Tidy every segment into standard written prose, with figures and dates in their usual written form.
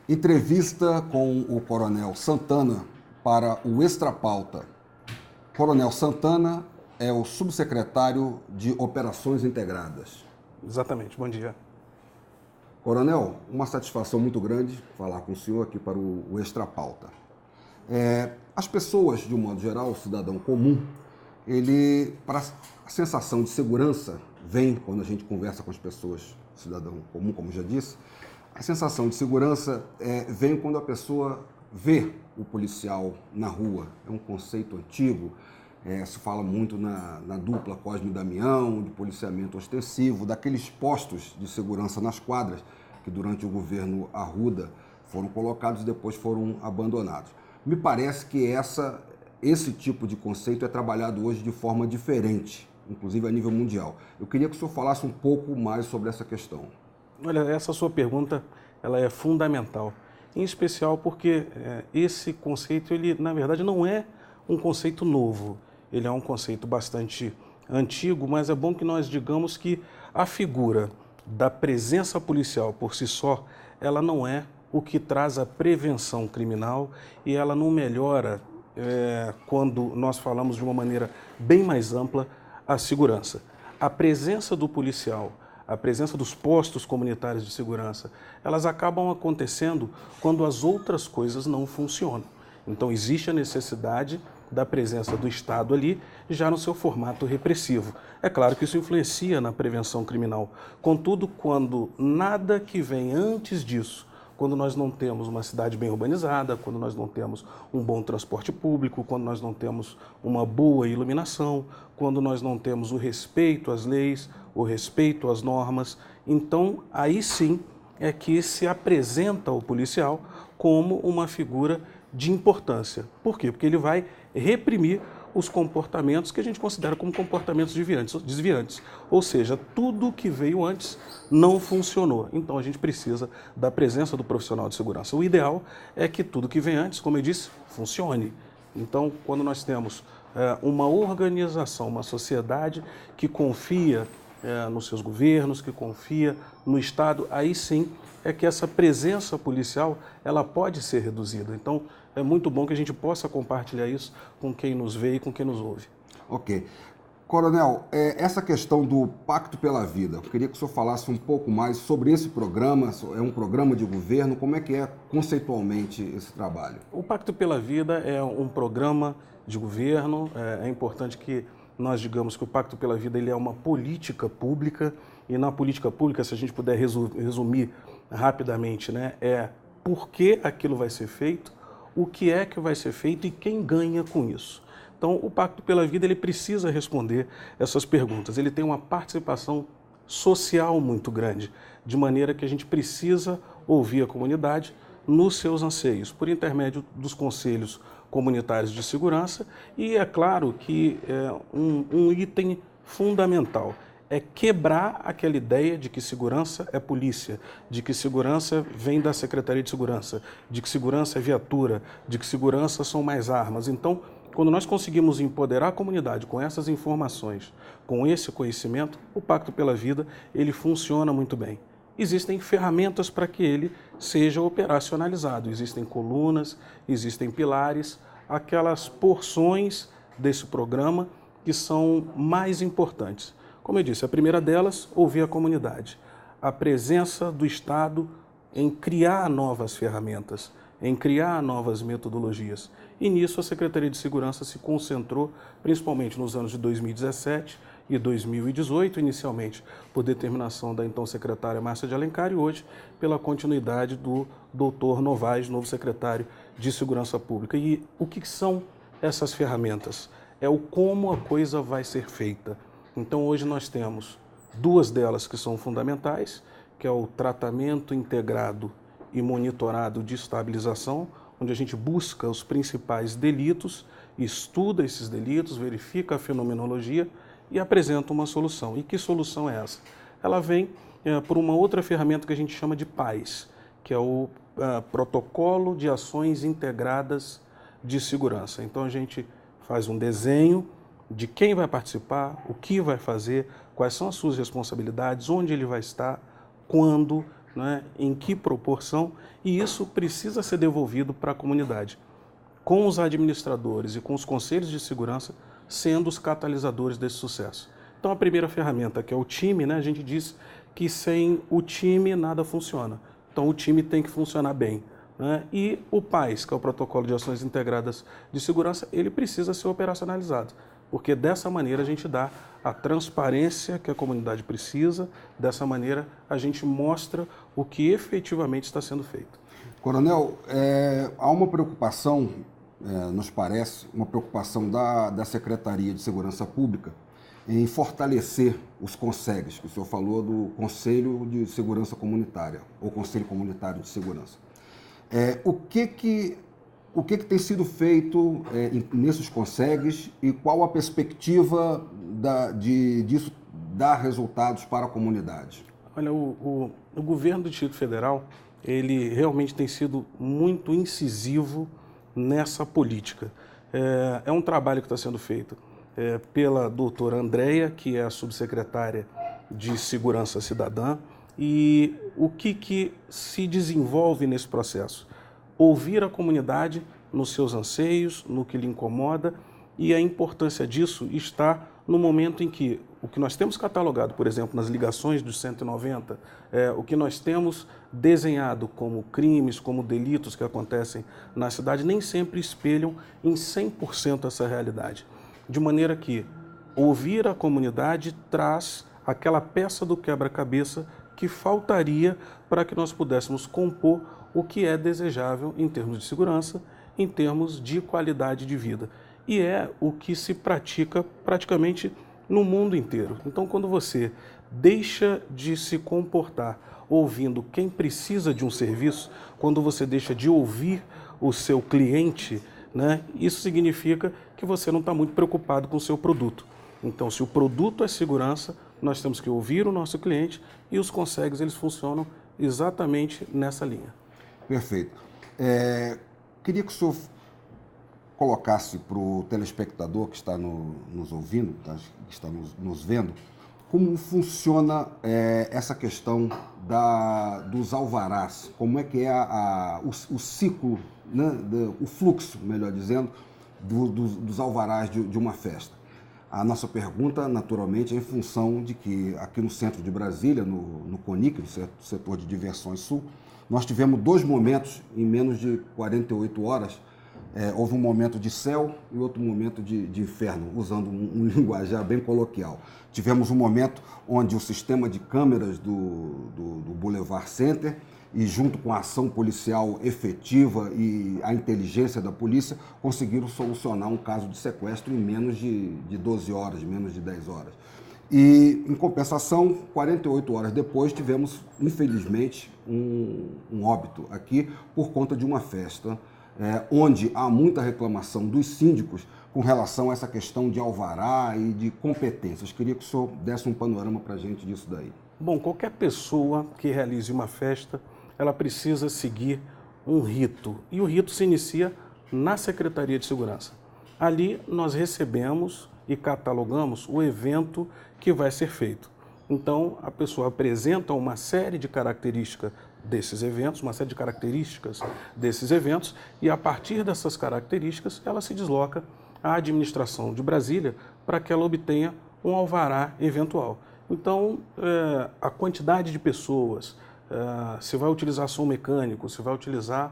Entrevista com o Coronel Santana para o Extra Pauta. Coronel Santana é o subsecretário de Operações Integradas. Exatamente, bom dia. Coronel, uma satisfação muito grande falar com o senhor aqui para o Extra Pauta. As pessoas, de um modo geral, o cidadão comum, para a sensação de segurança vem quando a gente conversa com as pessoas, cidadão comum, como já disse, a sensação de segurança vem quando a pessoa vê o policial na rua. É um conceito antigo, se fala muito na dupla Cosme e Damião, de policiamento ostensivo, daqueles postos de segurança nas quadras que durante o governo Arruda foram colocados e depois foram abandonados. Me parece que esse tipo de conceito é trabalhado hoje de forma diferente, inclusive a nível mundial. Eu queria que o senhor falasse um pouco mais sobre essa questão. Olha, essa sua pergunta ela é fundamental, em especial porque esse conceito, ele na verdade não é um conceito novo, ele é um conceito bastante antigo, mas é bom que nós digamos que a figura da presença policial por si só, ela não é o que traz a prevenção criminal e ela não melhora, quando nós falamos de uma maneira bem mais ampla, a segurança. A presença do policial, a presença dos postos comunitários de segurança, elas acabam acontecendo quando as outras coisas não funcionam. Então existe a necessidade da presença do Estado ali, já no seu formato repressivo. É claro que isso influencia na prevenção criminal. Contudo, quando nada que vem antes disso, quando nós não temos uma cidade bem urbanizada, quando nós não temos um bom transporte público, quando nós não temos uma boa iluminação, quando nós não temos o respeito às leis, o respeito às normas, então aí sim é que se apresenta o policial como uma figura de importância. Por quê? Porque ele vai reprimir os comportamentos que a gente considera como comportamentos desviantes. Ou seja, tudo que veio antes não funcionou. Então a gente precisa da presença do profissional de segurança. O ideal é que tudo que vem antes, como eu disse, funcione. Então, quando nós temos uma organização, uma sociedade que confia nos seus governos, que confia no Estado, aí sim é que essa presença policial ela pode ser reduzida. Então, é muito bom que a gente possa compartilhar isso com quem nos vê e com quem nos ouve. Ok. Coronel, essa questão do Pacto pela Vida, eu queria que o senhor falasse um pouco mais sobre esse programa, é um programa de governo, como é que é conceitualmente esse trabalho? O Pacto pela Vida é um programa de governo, é importante que nós digamos que o Pacto pela Vida ele é uma política pública, e na política pública, se a gente puder resumir rapidamente, né, é por que aquilo vai ser feito, o que é que vai ser feito e quem ganha com isso. Então, o Pacto pela Vida ele precisa responder essas perguntas. Ele tem uma participação social muito grande, de maneira que a gente precisa ouvir a comunidade nos seus anseios, por intermédio dos conselhos comunitários de segurança, e é claro que um item fundamental é quebrar aquela ideia de que segurança é polícia, de que segurança vem da Secretaria de Segurança, de que segurança é viatura, de que segurança são mais armas. Então, quando nós conseguimos empoderar a comunidade com essas informações, com esse conhecimento, o Pacto pela Vida, ele funciona muito bem. Existem ferramentas para que ele seja operacionalizado. Existem colunas, existem pilares, aquelas porções desse programa que são mais importantes. Como eu disse, a primeira delas, ouvir a comunidade. A presença do Estado em criar novas ferramentas, em criar novas metodologias. E nisso a Secretaria de Segurança se concentrou, principalmente nos anos de 2017 e 2018, inicialmente por determinação da então secretária Márcia de Alencar e hoje pela continuidade do Dr. Novaes, novo secretário de Segurança Pública. E o que são essas ferramentas? É o como a coisa vai ser feita. Então hoje nós temos duas delas que são fundamentais, que é o tratamento integrado e monitorado de estabilização, onde a gente busca os principais delitos, estuda esses delitos, verifica a fenomenologia e apresenta uma solução. E que solução é essa? Ela vem por uma outra ferramenta que a gente chama de PAIS, que é o Protocolo de Ações Integradas de Segurança. Então a gente faz um desenho de quem vai participar, o que vai fazer, quais são as suas responsabilidades, onde ele vai estar, quando, né, em que proporção, e isso precisa ser devolvido para a comunidade, com os administradores e com os conselhos de segurança sendo os catalisadores desse sucesso. Então, a primeira ferramenta, que é o time, né, a gente diz que sem o time nada funciona. Então, o time tem que funcionar bem, né? E o PAIS, que é o Protocolo de Ações Integradas de Segurança, ele precisa ser operacionalizado, porque dessa maneira a gente dá a transparência que a comunidade precisa, dessa maneira a gente mostra o que efetivamente está sendo feito. Coronel, há uma preocupação, nos parece, uma preocupação da Secretaria de Segurança Pública em fortalecer os CONSEGs, que o senhor falou do Conselho de Segurança Comunitária, ou Conselho Comunitário de Segurança. O que tem sido feito nesses CONSEGs e qual a perspectiva disso dar resultados para a comunidade? Olha, o governo do Distrito Federal, ele realmente tem sido muito incisivo nessa política. É um trabalho que está sendo feito pela doutora Andréia, que é a subsecretária de Segurança Cidadã, e o que se desenvolve nesse processo? Ouvir a comunidade nos seus anseios, no que lhe incomoda, e a importância disso está no momento em que o que nós temos catalogado, por exemplo, nas ligações dos 190, o que nós temos desenhado como crimes, como delitos que acontecem na cidade, nem sempre espelham em 100% essa realidade. De maneira que ouvir a comunidade traz aquela peça do quebra-cabeça que faltaria para que nós pudéssemos compor o que é desejável em termos de segurança, em termos de qualidade de vida. E é o que se pratica praticamente no mundo inteiro. Então, quando você deixa de se comportar ouvindo quem precisa de um serviço, quando você deixa de ouvir o seu cliente, né, isso significa que você não está muito preocupado com o seu produto. Então, se o produto é segurança, nós temos que ouvir o nosso cliente e os CONSEGs, eles funcionam exatamente nessa linha. Perfeito. Queria que o senhor colocasse para o telespectador que está nos ouvindo, que está nos vendo, como funciona essa questão dos alvarás, como é que é o ciclo, né, o fluxo, melhor dizendo, dos alvarás de uma festa. A nossa pergunta, naturalmente, é em função de que aqui no centro de Brasília, no CONIC, no setor de diversões sul, nós tivemos 2 momentos em menos de 48 horas. Houve um momento de céu e outro momento de inferno, usando um linguajar bem coloquial. Tivemos um momento onde o sistema de câmeras do Boulevard Center, e junto com a ação policial efetiva e a inteligência da polícia, conseguiram solucionar um caso de sequestro em menos de 12 horas, menos de 10 horas. E, em compensação, 48 horas depois, tivemos, infelizmente, um óbito aqui por conta de uma festa, onde há muita reclamação dos síndicos com relação a essa questão de alvará e de competências. Queria que o senhor desse um panorama para a gente disso daí. Bom, qualquer pessoa que realize uma festa, ela precisa seguir um rito. E o rito se inicia na Secretaria de Segurança. Ali nós recebemos e catalogamos o evento que vai ser feito. Então, a pessoa apresenta uma série de características desses eventos, e a partir dessas características, ela se desloca à administração de Brasília para que ela obtenha um alvará eventual. Então, a quantidade de pessoas, se vai utilizar som mecânico, se vai utilizar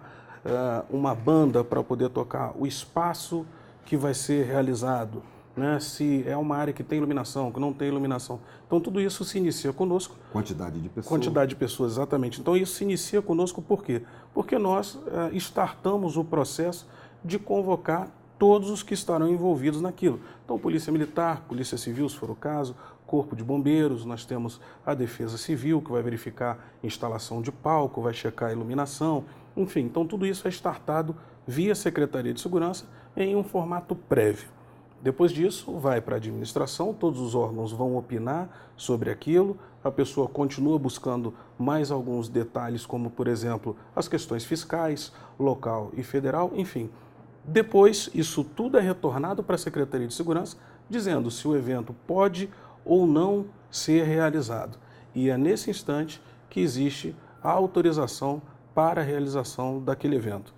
uma banda para poder tocar, o espaço que vai ser realizado, né? Se é uma área que tem iluminação, que não tem iluminação. Então, tudo isso se inicia conosco. Quantidade de pessoas. Quantidade de pessoas, exatamente. Então, isso se inicia conosco por quê? Porque nós startamos o processo de convocar todos os que estarão envolvidos naquilo. Então, Polícia Militar, Polícia Civil, se for o caso, Corpo de Bombeiros, nós temos a Defesa Civil, que vai verificar instalação de palco, vai checar a iluminação, enfim. Então, tudo isso é startado via Secretaria de Segurança em um formato prévio. Depois disso, vai para a administração, todos os órgãos vão opinar sobre aquilo, a pessoa continua buscando mais alguns detalhes, como, por exemplo, as questões fiscais, local e federal, enfim. Depois, isso tudo é retornado para a Secretaria de Segurança, dizendo se o evento pode ou não ser realizado. E é nesse instante que existe a autorização para a realização daquele evento.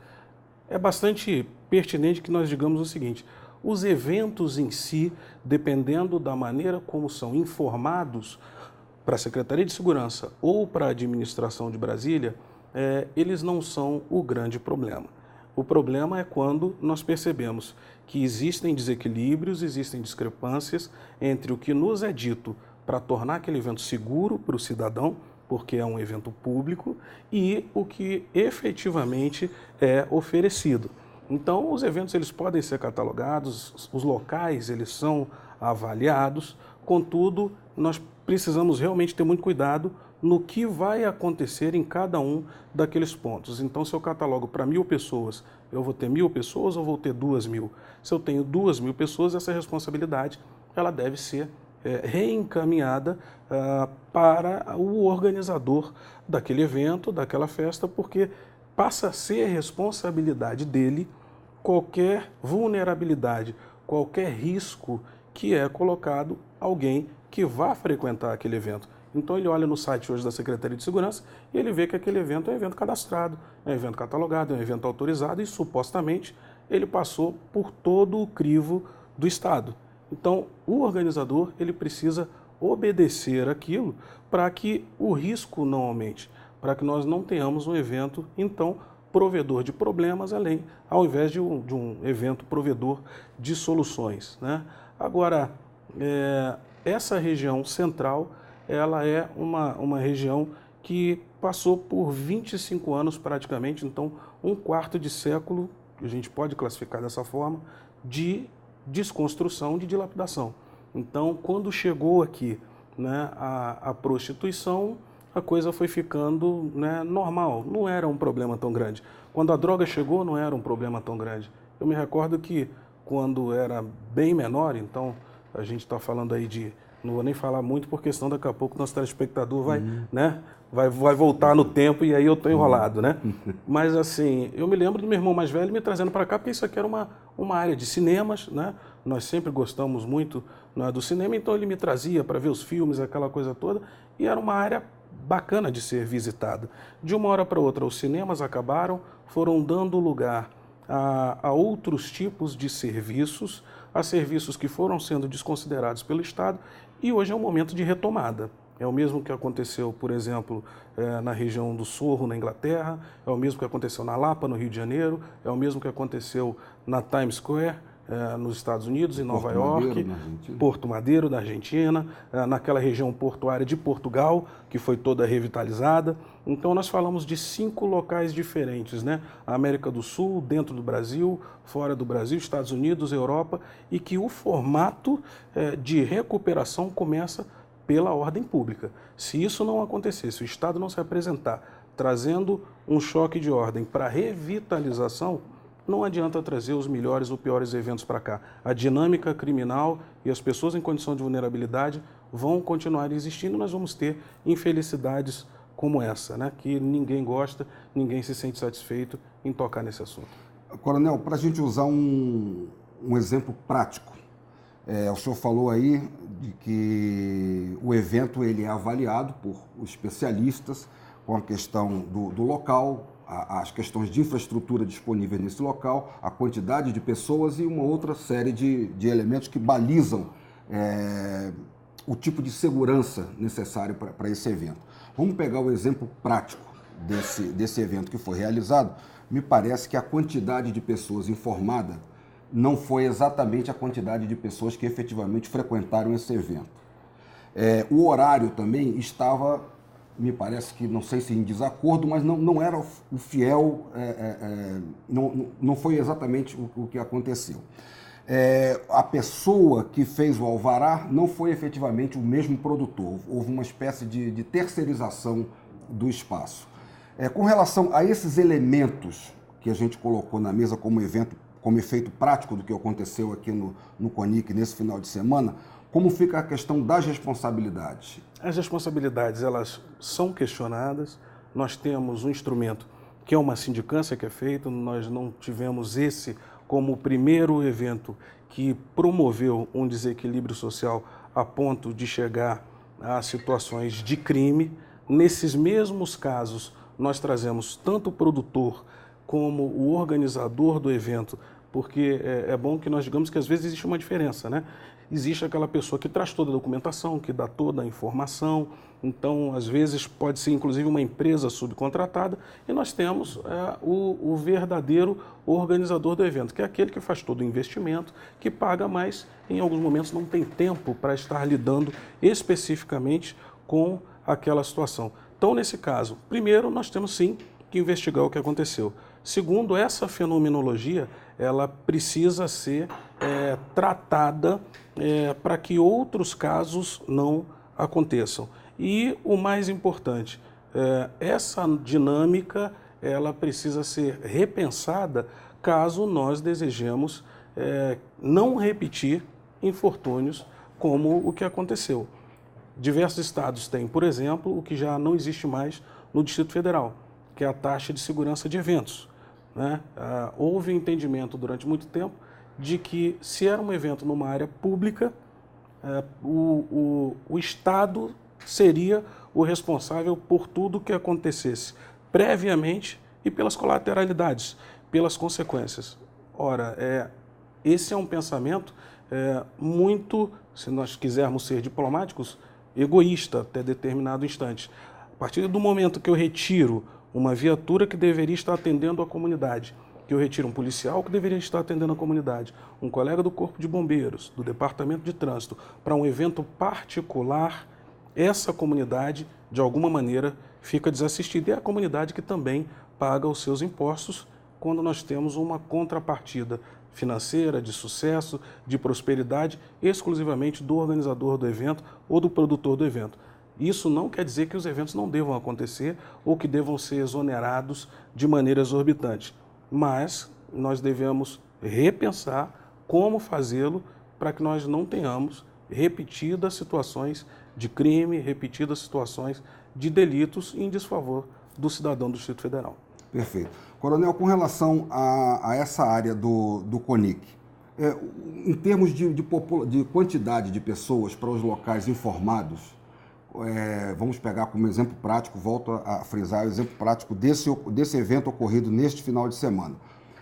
É bastante pertinente que nós digamos o seguinte: os eventos em si, dependendo da maneira como são informados para a Secretaria de Segurança ou para a administração de Brasília, eles não são o grande problema. O problema é quando nós percebemos que existem desequilíbrios, existem discrepâncias entre o que nos é dito para tornar aquele evento seguro para o cidadão, porque é um evento público, e o que efetivamente é oferecido. Então, os eventos eles podem ser catalogados, os locais eles são avaliados, contudo, nós precisamos realmente ter muito cuidado no que vai acontecer em cada um daqueles pontos. Então, se eu catalogo para 1.000 pessoas, eu vou ter 1.000 pessoas ou vou ter 2.000? Se eu tenho 2.000 pessoas, essa responsabilidade ela deve ser reencaminhada para o organizador daquele evento, daquela festa, porque passa a ser responsabilidade dele qualquer vulnerabilidade, qualquer risco que é colocado a alguém que vá frequentar aquele evento. Então ele olha no site hoje da Secretaria de Segurança e ele vê que aquele evento é um evento cadastrado, é um evento catalogado, é um evento autorizado e supostamente ele passou por todo o crivo do Estado. Então o organizador ele precisa obedecer aquilo para que o risco não aumente, para que nós não tenhamos um evento, então, provedor de problemas, ao invés de um evento provedor de soluções, né? Agora, essa região central, ela é uma região que passou por 25 anos praticamente, então um quarto de século, a gente pode classificar dessa forma, de desconstrução, de dilapidação. Então, quando chegou aqui, né, a prostituição, a coisa foi ficando, né, normal, não era um problema tão grande. Quando a droga chegou, não era um problema tão grande. Eu me recordo que quando era bem menor, então a gente está falando aí de, não vou nem falar muito por questão, daqui a pouco nosso telespectador vai, né, vai voltar no tempo e aí eu estou enrolado, né? Mas assim, eu me lembro do meu irmão mais velho me trazendo para cá, porque isso aqui era uma área de cinemas, né? Nós sempre gostamos muito, né, do cinema, então ele me trazia para ver os filmes, aquela coisa toda, e era uma área bacana de ser visitada. De uma hora para outra, os cinemas acabaram, foram dando lugar a outros tipos de serviços, a serviços que foram sendo desconsiderados pelo Estado, e hoje é um momento de retomada. É o mesmo que aconteceu, por exemplo, na região do Sorro, na Inglaterra, é o mesmo que aconteceu na Lapa, no Rio de Janeiro, é o mesmo que aconteceu na Times Square, nos Estados Unidos, em Nova York, Porto Madeiro, na Argentina, naquela região portuária de Portugal, que foi toda revitalizada. Então, nós falamos de 5 locais diferentes, né? A América do Sul, dentro do Brasil, fora do Brasil, Estados Unidos, Europa, e que o formato de recuperação começa pela ordem pública. Se isso não acontecer, se o Estado não se apresentar trazendo um choque de ordem para revitalização, não adianta trazer os melhores ou piores eventos para cá. A dinâmica criminal e as pessoas em condição de vulnerabilidade vão continuar existindo. Nós vamos ter infelicidades como essa, né? Que ninguém gosta, ninguém se sente satisfeito em tocar nesse assunto. Coronel, para a gente usar um exemplo prático, o senhor falou aí de que o evento ele é avaliado por especialistas com a questão do local, as questões de infraestrutura disponíveis nesse local, a quantidade de pessoas e uma outra série de elementos que balizam o tipo de segurança necessário para esse evento. Vamos pegar o exemplo prático desse evento que foi realizado. Me parece que a quantidade de pessoas informada não foi exatamente a quantidade de pessoas que efetivamente frequentaram esse evento. O horário também estava, me parece que, não sei se em desacordo, mas não era o fiel, não foi exatamente o que aconteceu. A pessoa que fez o alvará não foi efetivamente o mesmo produtor, houve uma espécie de terceirização do espaço. Com relação a esses elementos que a gente colocou na mesa como efeito prático do que aconteceu aqui no CONIC nesse final de semana, como fica a questão das responsabilidades? As responsabilidades, elas são questionadas. Nós temos um instrumento que é uma sindicância que é feita. Nós não tivemos esse como o primeiro evento que promoveu um desequilíbrio social a ponto de chegar a situações de crime. nesses mesmos casos, nós trazemos tanto o produtor como o organizador do evento, porque é bom que nós digamos que às vezes existe uma diferença, né? Existe aquela pessoa que traz toda a documentação, que dá toda a informação, então às vezes pode ser inclusive uma empresa subcontratada, e nós temos o verdadeiro organizador do evento, que é aquele que faz todo o investimento, que paga, mas em alguns momentos não tem tempo para estar lidando especificamente com aquela situação. Então, nesse caso, primeiro nós temos sim que investigar o que aconteceu. Segundo, essa fenomenologia, ela precisa ser tratada para que outros casos não aconteçam. E o mais importante, essa dinâmica, ela precisa ser repensada caso nós desejemos não repetir infortúnios como o que aconteceu. Diversos estados têm, por exemplo, o que já não existe mais no Distrito Federal, que é a taxa de segurança de eventos, né? Houve um entendimento durante muito tempo de que se era um evento numa área pública, o Estado seria o responsável por tudo que acontecesse previamente e pelas colateralidades, pelas consequências. Ora, esse é um pensamento muito, se nós quisermos ser diplomáticos, egoísta até determinado instante. A partir do momento que eu retiro uma viatura que deveria estar atendendo a comunidade, que eu retiro um policial que deveria estar atendendo a comunidade, um colega do Corpo de Bombeiros, do Departamento de Trânsito, para um evento particular, essa comunidade, de alguma maneira, fica desassistida. E é a comunidade que também paga os seus impostos quando nós temos uma contrapartida financeira, de sucesso, de prosperidade, exclusivamente do organizador do evento ou do produtor do evento. Isso não quer dizer que os eventos não devam acontecer ou que devam ser exonerados de maneira exorbitante, mas nós devemos repensar como fazê-lo para que nós não tenhamos repetidas situações de crime, repetidas situações de delitos em desfavor do cidadão do Distrito Federal. Perfeito. Coronel, com relação a essa área do CONIC, em termos de quantidade de pessoas para os locais informados, vamos pegar como exemplo prático, volto a frisar o exemplo prático desse evento ocorrido neste final de semana.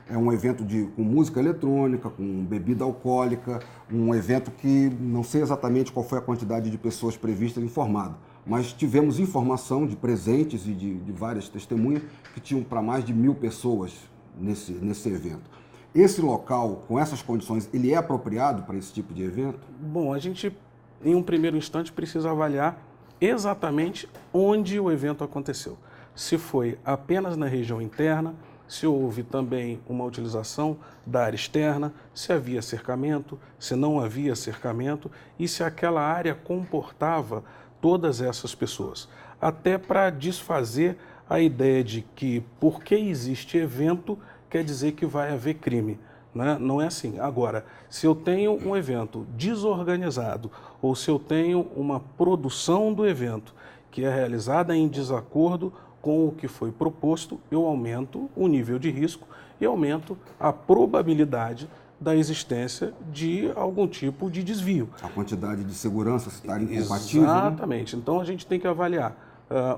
É um evento com música eletrônica, com bebida alcoólica, um evento que não sei exatamente qual foi a quantidade de pessoas previstas informadas, mas tivemos informação de presentes e de várias testemunhas que tinham para mais de 1.000 pessoas nesse evento. Esse local, com essas condições, ele é apropriado para esse tipo de evento? Bom, a gente, em um primeiro instante, precisa avaliar exatamente onde o evento aconteceu. Se foi apenas na região interna, se houve também uma utilização da área externa, se havia cercamento, se não havia cercamento e se aquela área comportava todas essas pessoas. Até para desfazer a ideia de que porque existe evento quer dizer que vai haver crime. Né? Não é assim. Agora, se eu tenho um evento desorganizado ou se eu tenho uma produção do evento que é realizada em desacordo com o que foi proposto, eu aumento o nível de risco e aumento a probabilidade da existência de algum tipo de desvio. A quantidade de segurança estar incompatível. Exatamente. Né? Então a gente tem que avaliar.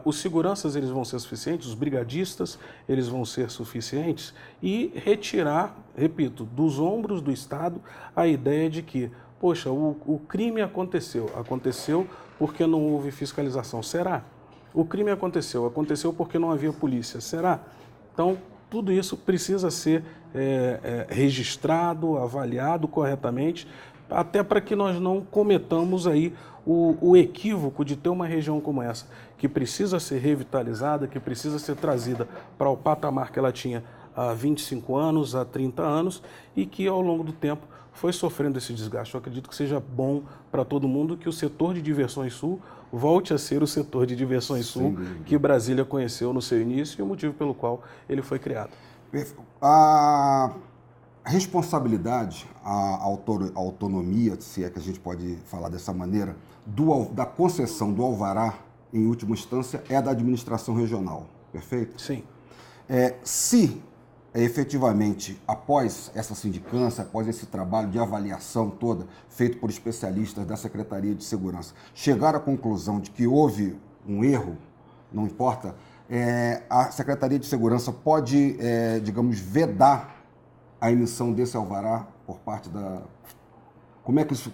Os seguranças eles vão ser suficientes, os brigadistas eles vão ser suficientes e retirar, repito, dos ombros do Estado a ideia de que, poxa, o crime aconteceu porque não houve fiscalização. Será? O crime aconteceu porque não havia polícia. Será? Então, tudo isso precisa ser registrado, avaliado corretamente, até para que nós não cometamos aí o equívoco de ter uma região como essa, que precisa ser revitalizada, que precisa ser trazida para o patamar que ela tinha há 25 anos, há 30 anos, e que ao longo do tempo foi sofrendo esse desgaste. Eu acredito que seja bom para todo mundo que o setor de diversões sul volte a ser o setor de diversões sul que Brasília conheceu no seu início e o motivo pelo qual ele foi criado. A responsabilidade, a autonomia, se é que a gente pode falar dessa maneira, da concessão do alvará, em última instância, é da administração regional, perfeito? Sim. Se efetivamente, após essa sindicância, após esse trabalho de avaliação toda, feito por especialistas da Secretaria de Segurança, chegar à conclusão de que houve um erro não importa, a Secretaria de Segurança pode, digamos, vedar a emissão desse alvará por parte da... Como é que isso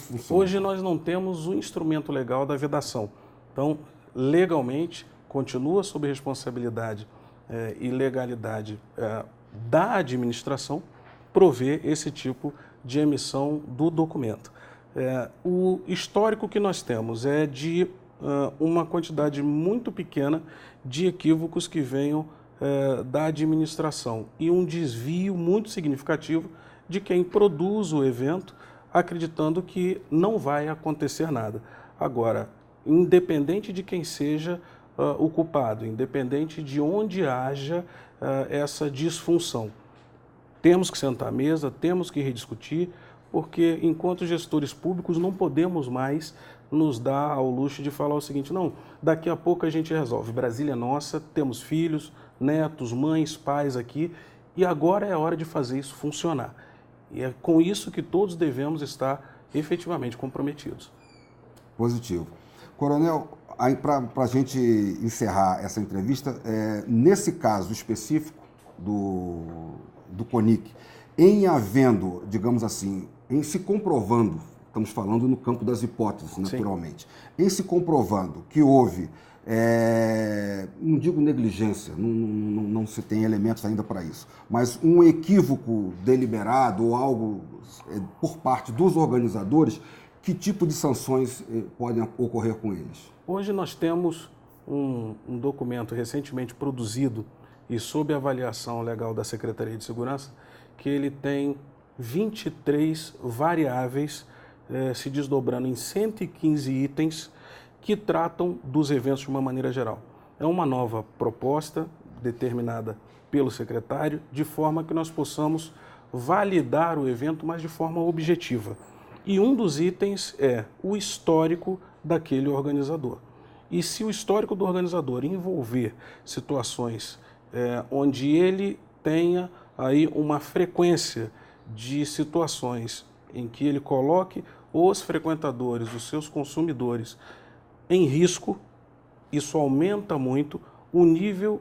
funciona? Hoje nós não temos o instrumento legal da vedação. Então, legalmente, continua sob responsabilidade e legalidade da administração prover esse tipo de emissão do documento. O histórico que nós temos é de uma quantidade muito pequena de equívocos que venham da administração e um desvio muito significativo de quem produz o evento, acreditando que não vai acontecer nada. Agora, independente de quem seja o culpado, independente de onde haja essa disfunção, temos que sentar à mesa, temos que rediscutir, porque enquanto gestores públicos não podemos mais nos dar ao luxo de falar o seguinte: não, daqui a pouco a gente resolve, Brasília é nossa, temos filhos, netos, mães, pais aqui, e agora é a hora de fazer isso funcionar. E é com isso que todos devemos estar efetivamente comprometidos. Positivo. Coronel, para a gente encerrar essa entrevista, nesse caso específico do CONIC, em havendo, digamos assim, em se comprovando, estamos falando no campo das hipóteses, naturalmente, sim, em se comprovando que houve, não digo negligência, não se tem elementos ainda para isso, mas um equívoco deliberado ou algo por parte dos organizadores, que tipo de sanções podem ocorrer com eles? Hoje nós temos um documento recentemente produzido e sob avaliação legal da Secretaria de Segurança, que ele tem 23 variáveis se desdobrando em 115 itens que tratam dos eventos de uma maneira geral. É uma nova proposta determinada pelo secretário, de forma que nós possamos validar o evento, mas de forma objetiva. E um dos itens é o histórico daquele organizador. E se o histórico do organizador envolver situações onde ele tenha aí uma frequência de situações em que ele coloque os frequentadores, os seus consumidores, em risco, isso aumenta muito o nível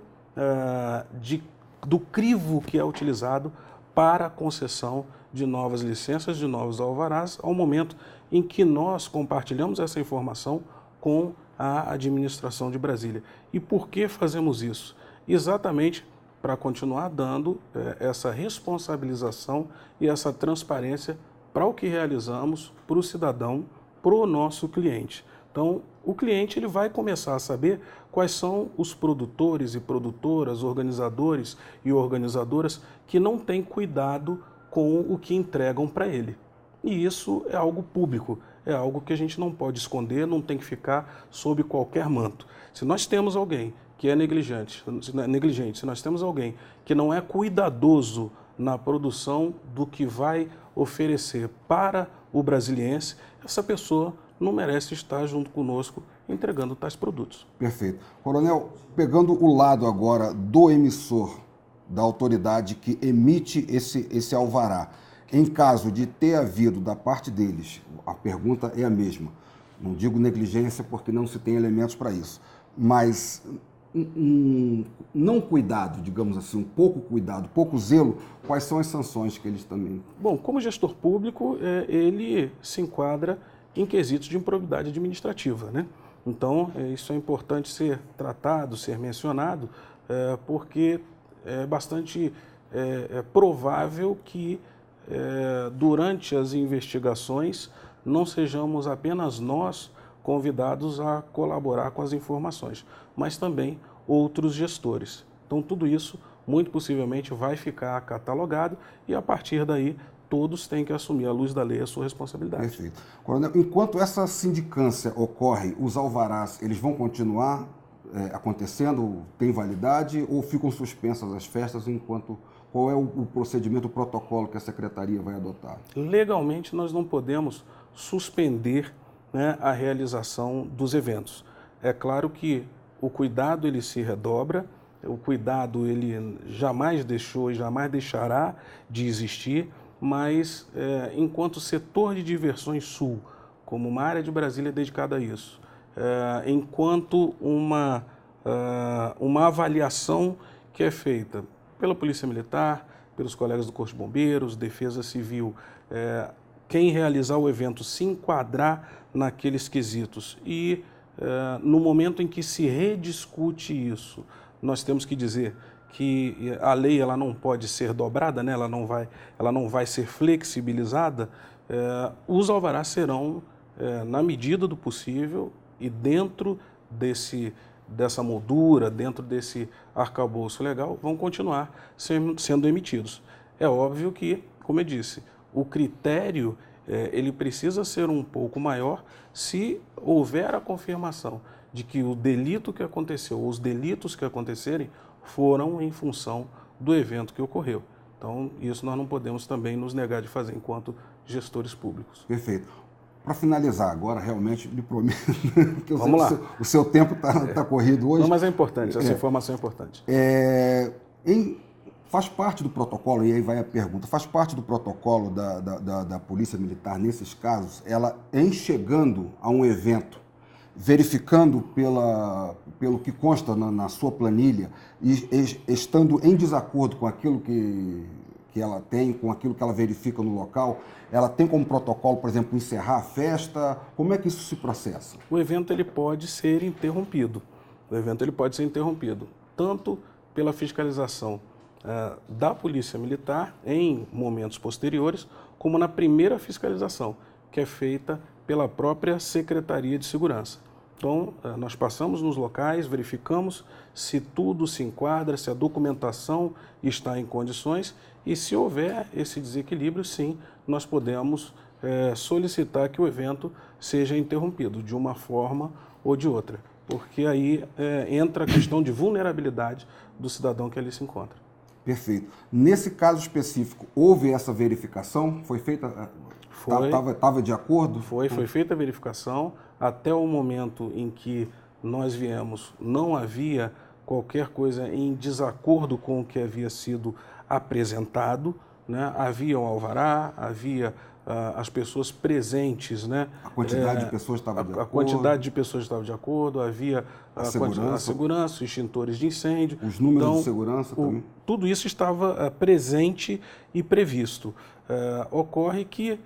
do crivo que é utilizado para a concessão de novas licenças, de novos alvarás, ao momento em que nós compartilhamos essa informação com a administração de Brasília. E por que fazemos isso? Exatamente para continuar dando essa responsabilização e essa transparência para o que realizamos, para o cidadão, para o nosso cliente. Então, o cliente ele vai começar a saber quais são os produtores e produtoras, organizadores e organizadoras que não têm cuidado com o que entregam para ele. E isso é algo público, é algo que a gente não pode esconder, não tem que ficar sob qualquer manto. Se nós temos alguém que é negligente, se nós temos alguém que não é cuidadoso na produção do que vai oferecer para o brasiliense, essa pessoa não merece estar junto conosco entregando tais produtos. Perfeito. Coronel, pegando o lado agora do emissor, da autoridade que emite esse alvará, em caso de ter havido da parte deles, a pergunta é a mesma, não digo negligência porque não se tem elementos para isso, mas não cuidado, digamos assim, um pouco cuidado, pouco zelo, quais são as sanções que eles também... Bom, como gestor público, ele se enquadra em quesitos de improbidade administrativa, né? Então, isso é importante ser tratado, ser mencionado, porque é bastante provável que durante as investigações não sejamos apenas nós convidados a colaborar com as informações, mas também outros gestores. Então, tudo isso, muito possivelmente, vai ficar catalogado e, a partir daí, todos têm que assumir, à luz da lei, a sua responsabilidade. Perfeito. Coronel, enquanto essa sindicância ocorre, os alvarás, eles vão continuar acontecendo, tem validade, ou ficam suspensas as festas enquanto... Qual é o procedimento, o protocolo que a Secretaria vai adotar? Legalmente, nós não podemos suspender, né, a realização dos eventos. É claro que o cuidado ele se redobra, o cuidado ele jamais deixou e jamais deixará de existir, mas enquanto setor de diversões sul, como uma área de Brasília dedicada a isso, enquanto uma uma avaliação que é feita pela Polícia Militar, pelos colegas do Corpo de Bombeiros, Defesa Civil, quem realizar o evento se enquadrar naqueles quesitos. E no momento em que se rediscute isso, nós temos que dizer que a lei ela não pode ser dobrada, né? ela não vai ser flexibilizada, os alvarás serão, na medida do possível e dentro dessa moldura, dentro desse arcabouço legal, vão continuar sendo emitidos. É óbvio que, como eu disse, o critério ele precisa ser um pouco maior se houver a confirmação de que o delito que aconteceu, ou os delitos que acontecerem, foram em função do evento que ocorreu. Então, isso nós não podemos também nos negar de fazer enquanto gestores públicos. Perfeito. Para finalizar agora, realmente, me prometo que Vamos lá. O seu tempo está corrido hoje. Não, mas é importante, essa informação é importante. Faz parte do protocolo, e aí vai a pergunta, faz parte do protocolo da Polícia Militar, nesses casos, ela, em chegando a um evento, verificando pelo que consta na sua planilha, e estando em desacordo com aquilo que ela tem, com aquilo que ela verifica no local, ela tem como protocolo, por exemplo, encerrar a festa? Como é que isso se processa? O evento ele pode ser interrompido. Tanto pela fiscalização da Polícia Militar em momentos posteriores, como na primeira fiscalização, que é feita pela própria Secretaria de Segurança. Então, nós passamos nos locais, verificamos se tudo se enquadra, se a documentação está em condições e se houver esse desequilíbrio, sim, nós podemos solicitar que o evento seja interrompido de uma forma ou de outra, porque aí entra a questão de vulnerabilidade do cidadão que ali se encontra. Perfeito. Nesse caso específico, houve essa verificação? Foi feita? Estava de acordo? Foi feita a verificação. Até o momento em que nós viemos, não havia qualquer coisa em desacordo com o que havia sido apresentado, né? Havia o alvará, havia as pessoas presentes, né? A quantidade de pessoas estava de acordo. A quantidade de pessoas estava de acordo, havia a segurança, os extintores de incêndio. Os números de segurança também. Tudo isso estava presente e previsto. Ocorre que,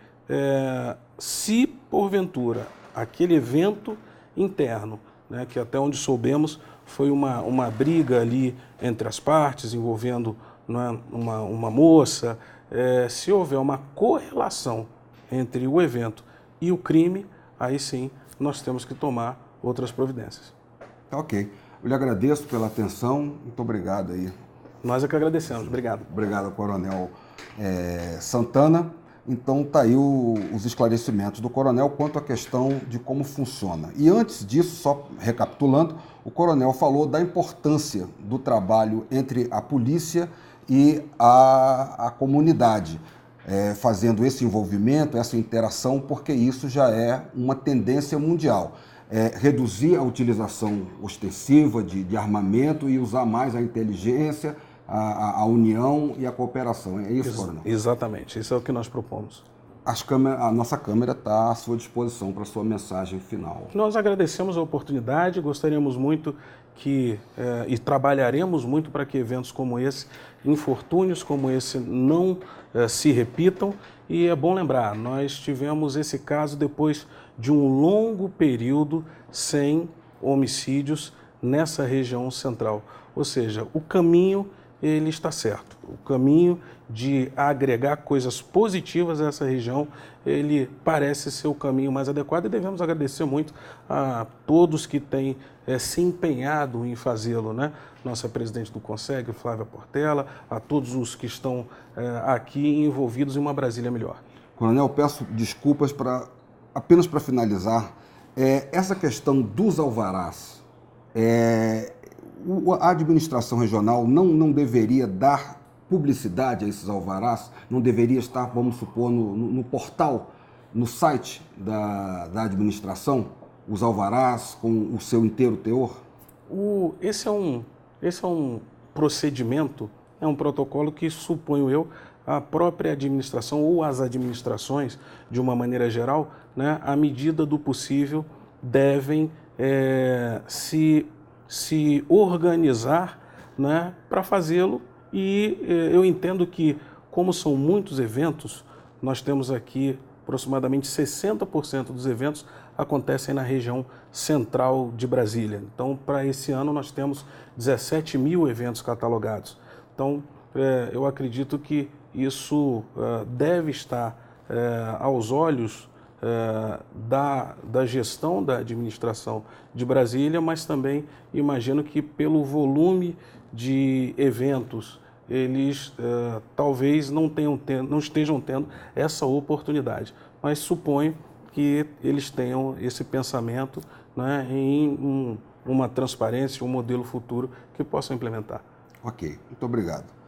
se porventura aquele evento interno, né, que até onde soubemos foi uma briga ali entre as partes, envolvendo, né, uma moça, se houver uma correlação entre o evento e o crime, aí sim nós temos que tomar outras providências. Ok. Eu lhe agradeço pela atenção. Muito obrigado aí. Nós é que agradecemos. Obrigado. Obrigado, Coronel Santana. Então, está aí os esclarecimentos do coronel quanto à questão de como funciona. E antes disso, só recapitulando, o coronel falou da importância do trabalho entre a polícia e a comunidade, fazendo esse envolvimento, essa interação, porque isso já é uma tendência mundial. Reduzir a utilização ostensiva de armamento e usar mais a inteligência, a união e a cooperação. É isso, coronel? Exatamente, isso é o que nós propomos. A nossa câmera está à sua disposição para a sua mensagem final. Nós agradecemos a oportunidade, gostaríamos muito e trabalharemos muito para que eventos como esse, infortúnios como esse, não se repitam. E é bom lembrar, nós tivemos esse caso depois de um longo período sem homicídios nessa região central. Ou seja, o caminho ele está certo. O caminho de agregar coisas positivas a essa região, ele parece ser o caminho mais adequado e devemos agradecer muito a todos que têm se empenhado em fazê-lo, né? Nossa presidente do Conseg, Flávia Portela, a todos os que estão aqui envolvidos em uma Brasília melhor. Coronel, peço desculpas apenas para finalizar, essa questão dos alvarás, a administração regional não deveria dar publicidade a esses alvarás, não deveria estar, vamos supor, no portal, no site da administração, os alvarás com o seu inteiro teor? Esse é um procedimento, é um protocolo que, suponho eu, a própria administração ou as administrações, de uma maneira geral, né, à medida do possível, devem se se organizar, né, para fazê-lo. E eu entendo que, como são muitos eventos, nós temos aqui aproximadamente 60% dos eventos acontecem na região central de Brasília. Então, para esse ano, nós temos 17 mil eventos catalogados. Então, eu acredito que isso deve estar aos olhos da gestão da administração de Brasília, mas também imagino que pelo volume de eventos, eles talvez não estejam tendo essa oportunidade, mas suponho que eles tenham esse pensamento, né, em uma transparência, um modelo futuro que possam implementar. Ok, muito obrigado.